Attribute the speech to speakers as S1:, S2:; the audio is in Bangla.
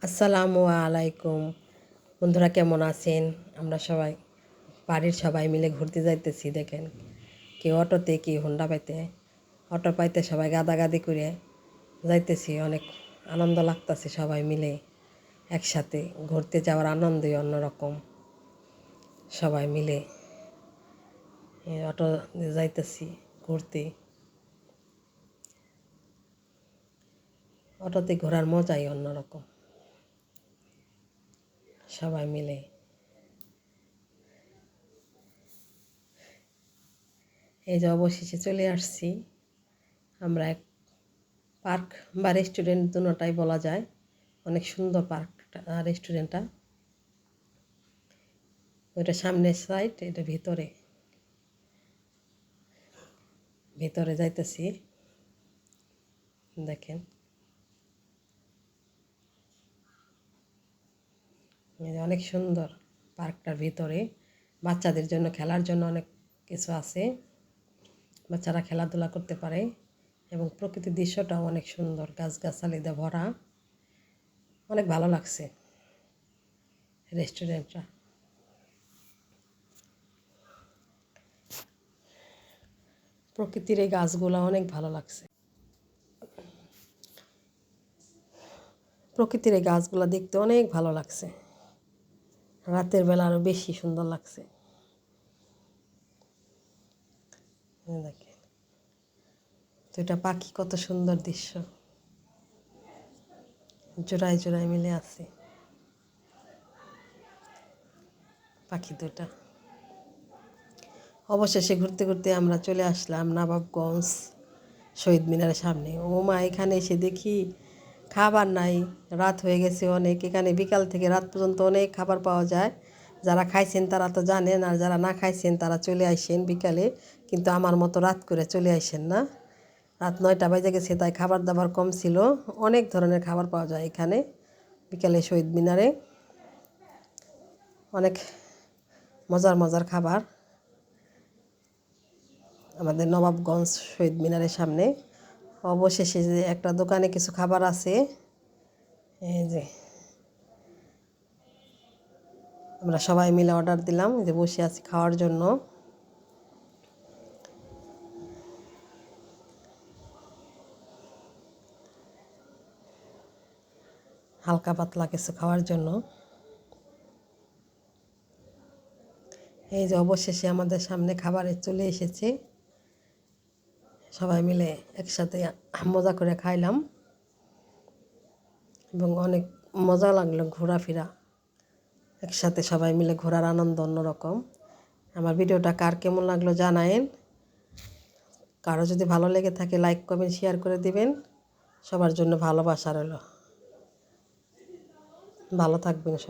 S1: আসসালামু আলাইকুম। বন্ধুরা কেমন আছেন? আমরা সবাই বাড়ির সবাই মিলে ঘুরতে যাইতেছি। দেখেন, কেউ অটোতে, কেউ হোন্ডা পাইতে, অটো পাইতে সবাই গাদাগাদি করে যাইতেছি। অনেক আনন্দ লাগতেছে সবাই মিলে একসাথে ঘুরতে যাওয়ার আনন্দই অন্যরকম। সবাই মিলে অটো যাইতেছি ঘুরতে। অটোতে ঘোরার মজাই অন্যরকম সবাই মিলে। এই যে অবশেষে চলে আসছি আমরা এক পার্ক বা রেস্টুরেন্ট, দুটোটাই বলা যায়। অনেক সুন্দর পার্কটা, রেস্টুরেন্টটা। ওইটা সামনের সাইড, এটা ভিতরে ভিতরে যাইতেছি। দেখেন, অনেক সুন্দর পার্কটার ভিতরে। বাচ্চাদের জন্য খেলার জন্য অনেক কিছু আছে, বাচ্চারা খেলাধুলা করতে পারে। এবং প্রকৃতির দৃশ্যটাও অনেক সুন্দর, গাছগাছালিতে ভরা। অনেক ভালো লাগছে রেস্টুরেন্টটা। প্রকৃতির এই গাছগুলো অনেক ভালো লাগছে। প্রকৃতির এই গাছগুলো দেখতে অনেক ভালো লাগছে। রাতের বেলা আরও বেশি সুন্দর লাগছে। দেখেন দুইটা পাখি, কত সুন্দর দৃশ্য, জোড়ায় জোড়ায় মিলে আছে পাখি দুটা। অবশেষে ঘুরতে ঘুরতে আমরা চলে আসলাম নবাবগঞ্জ শহীদ মিনারের সামনে। ও মা, এখানে এসে দেখি খাবার নাই, রাত হয়ে গেছে অনেক। এখানে বিকাল থেকে রাত পর্যন্ত অনেক খাবার পাওয়া যায়। যারা খাইছেন তারা তো জানেন, আর যারা না খাইছেন তারা চলে আসেন বিকালে। কিন্তু আমার মতো রাত করে চলে আসেন না। রাত 9টা বাজে গেছে, তাই খাবার দাবার কম ছিল। অনেক ধরনের খাবার পাওয়া যায় এখানে বিকালে শহীদ মিনারে। অনেক মজার মজার খাবার আমাদের নবাবগঞ্জ শহীদ মিনারের সামনে। অবশেষে যে একটা দোকানে কিছু খাবার আছে, এই যে আমরা সবাই মিলে অর্ডার দিলাম, যে বসে আছি খাওয়ার জন্য। হালকা পাতলা কিছু খাওয়ার জন্য। এই যে অবশেষে আমাদের সামনে খাবারে চলে এসেছে। সবাই মিলে একসাথে মজা করে খাইলাম এবং অনেক মজা লাগলো ঘোরাফেরা। একসাথে সবাই মিলে ঘোরার আনন্দ অন্যরকম। আমার ভিডিওটা কার কেমন লাগলো জানায়েন। কারো যদি ভালো লেগে থাকে লাইক কমেন্ট শেয়ার করে দিবেন। সবার জন্য ভালোবাসা রইল। ভালো থাকবেন সবাই।